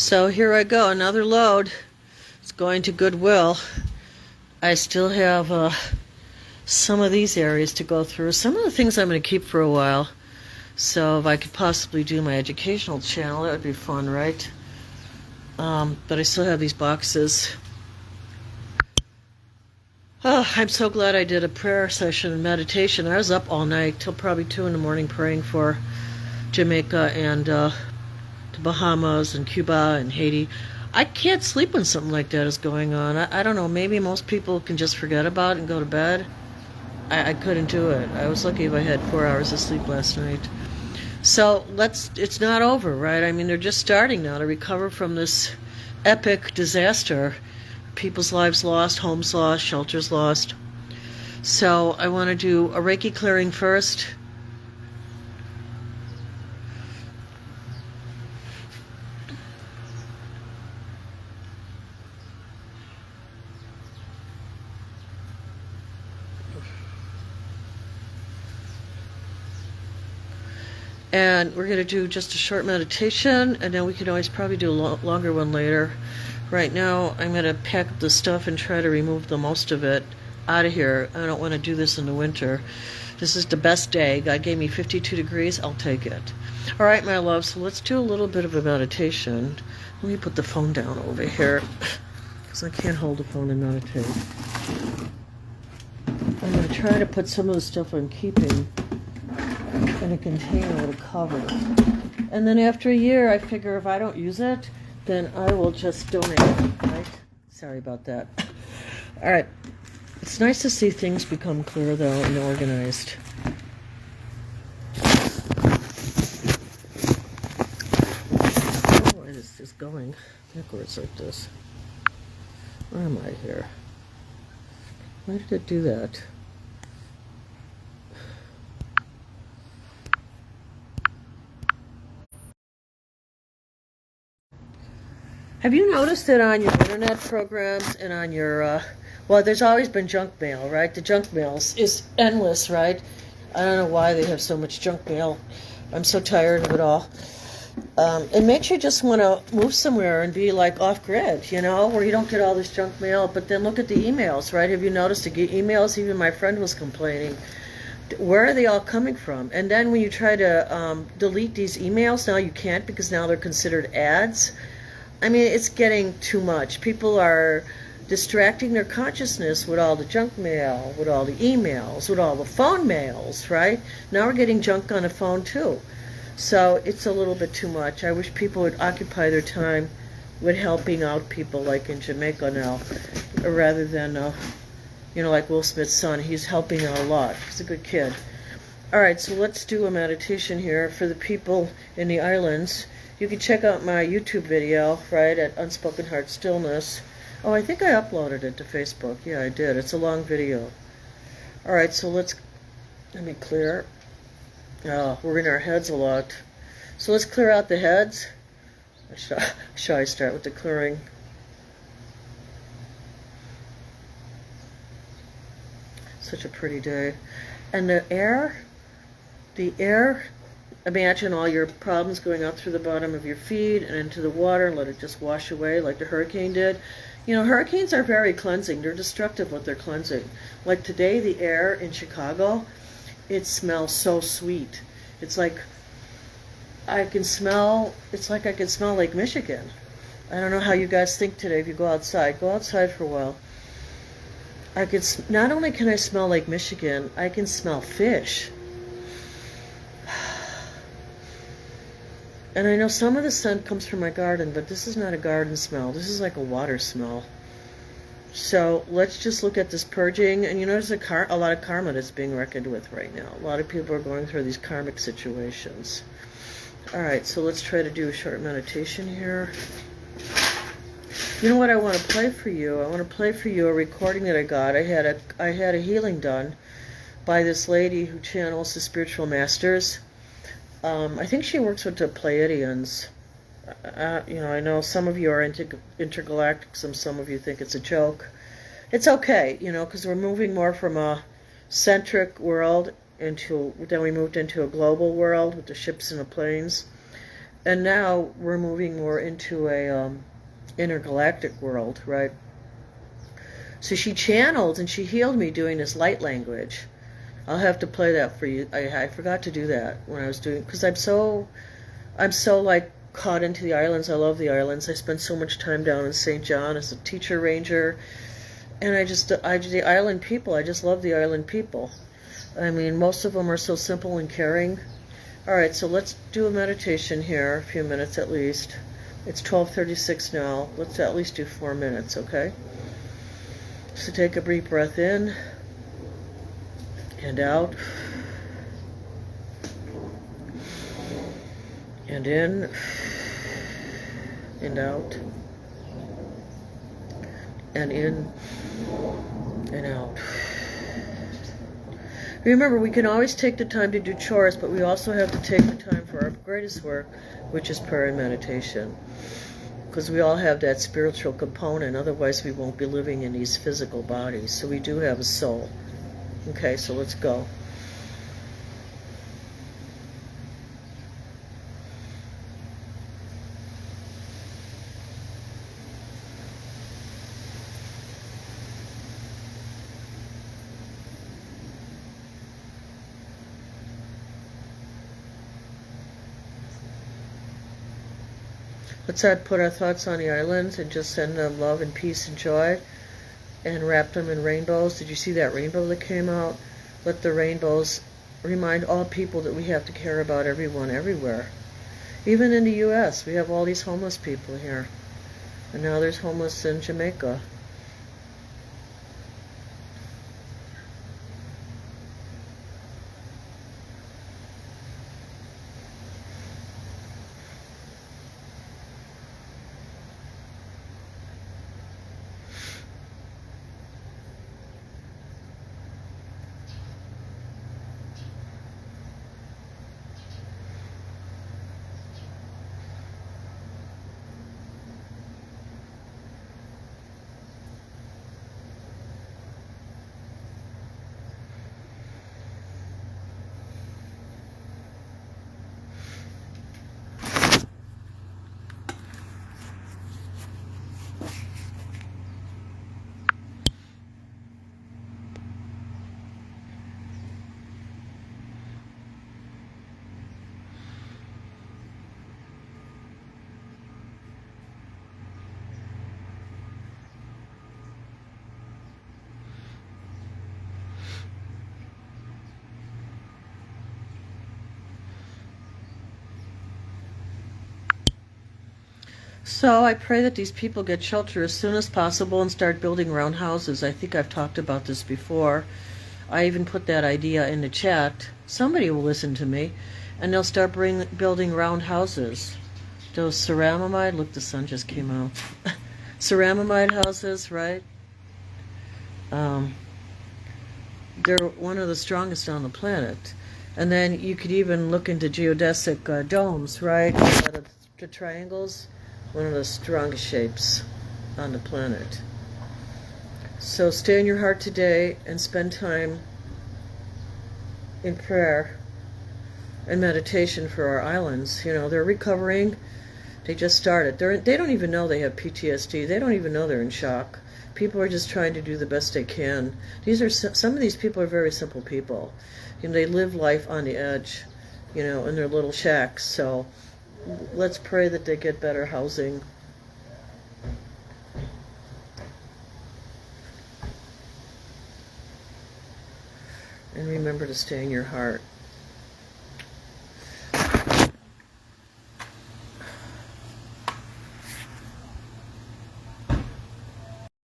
So here I go, another load. It's going to Goodwill. I still have some of these areas to go through. Some of the things I'm going to keep for a while. So if I could possibly do my educational channel, that would be fun, right? But I still have these boxes. Oh, I'm so glad I did a prayer session and meditation. I was up all night till probably 2 in the morning praying for Jamaica and the Bahamas and Cuba and Haiti. I can't sleep when something like that is going on. I don't know, maybe most people can just forget about it and go to bed. I couldn't do it. I was lucky if I had 4 hours of sleep last night. So it's not over, right? I mean, they're just starting now to recover from this epic disaster. People's lives lost, homes lost, shelters lost. So I want to do a Reiki clearing first. And we're going to do just a short meditation, and then we can always probably do a longer one later. Right now, I'm going to pack up the stuff and try to remove the most of it out of here. I don't want to do this in the winter. This is the best day. God gave me 52 degrees. I'll take it. All right, my love, so let's do a little bit of a meditation. Let me put the phone down over here, because I can't hold the phone and meditate. I'm going to try to put some of the stuff I'm keeping in a container to cover. And then after a year, I figure if I don't use it, then I will just donate it, right? Sorry about that. All right. It's nice to see things become clear, though, and organized. I don't know why this is going backwards like this. Where am I here? Why did it do that? Have you noticed that on your internet programs and on your, well, there's always been junk mail, right? The junk mail is endless, right? I don't know why they have so much junk mail. I'm so tired of it all. It makes you just want to move somewhere and be like off grid, you know, where you don't get all this junk mail. But then look at the emails, right? Have you noticed the emails? Even my friend was complaining. Where are they all coming from? And then when you try to delete these emails, now you can't because now they're considered ads. I mean, it's getting too much. People are distracting their consciousness with all the junk mail, with all the emails, with all the phone mails, right? Now we're getting junk on the phone too. So it's a little bit too much. I wish people would occupy their time with helping out people like in Jamaica now, rather than, you know, like Will Smith's son. He's helping out a lot. He's a good kid. All right, so let's do a meditation here for the people in the islands. You can check out my YouTube video, right, at Unspoken Heart Stillness. Oh, I think I uploaded it to Facebook. Yeah, I did. It's a long video. All right, so let me clear. We're in our heads a lot. So let's clear out the heads. Shall I start with the clearing? Such a pretty day. And the air, imagine all your problems going out through the bottom of your feet and into the water and let it just wash away like the hurricane did. You know, hurricanes are very cleansing. They're destructive, but they're cleansing. Like today, the air in Chicago, it smells so sweet. It's like I can smell Lake Michigan. I don't know how you guys think today if you go outside. Go outside for a while. Not only can I smell Lake Michigan, I can smell fish. And I know some of the scent comes from my garden, but this is not a garden smell. This is like a water smell. So let's just look at this purging. And you notice a lot of karma that's being reckoned with right now. A lot of people are going through these karmic situations. All right, so let's try to do a short meditation here. You know what I want to play for you? I want to play for you a recording that I got. I had a healing done by this lady who channels the spiritual masters. I think she works with the Pleiadians. You know, I know some of you are intergalactic, some of you think it's a joke. It's okay, you know, because we're moving more from a centric world then we moved into a global world with the ships and the planes. And now we're moving more into a intergalactic world, right? So she channeled and she healed me doing this light language. I'll have to play that for you. I forgot to do that when I was doing, because I'm so like caught into the islands. I love the islands. I spent so much time down in St. John as a teacher ranger, and the island people. I just love the island people. I mean, most of them are so simple and caring. All right, so let's do a meditation here, a few minutes at least. It's 12:36 now. Let's at least do 4 minutes, okay? So take a deep breath in and out, and in and out, and in and out. Remember, we can always take the time to do chores, but we also have to take the time for our greatest work, which is prayer and meditation. Because we all have that spiritual component, otherwise we won't be living in these physical bodies. So we do have a soul. Okay, so let's go. Let's put our thoughts on the islands and just send them love and peace and joy and wrap them in rainbows. Did you see that rainbow that came out? Let the rainbows remind all people that we have to care about everyone everywhere. Even in the U.S., we have all these homeless people here. And now there's homeless in Jamaica. So I pray that these people get shelter as soon as possible and start building round houses. I think I've talked about this before. I even put that idea in the chat. Somebody will listen to me, and they'll start building round houses. Those ceramide, look, the sun just came out. Ceramide houses, right? They're one of the strongest on the planet. And then you could even look into geodesic domes, right? The triangles, one of the strongest shapes on the planet. So stay in your heart today and spend time in prayer and meditation for our islands. You know, they're recovering. They just started. They don't even know they have PTSD. They don't even know they're in shock. People are just trying to do the best they can. Some of these people are very simple people. You know, they live life on the edge, you know, in their little shacks. So let's pray that they get better housing. And remember to stay in your heart.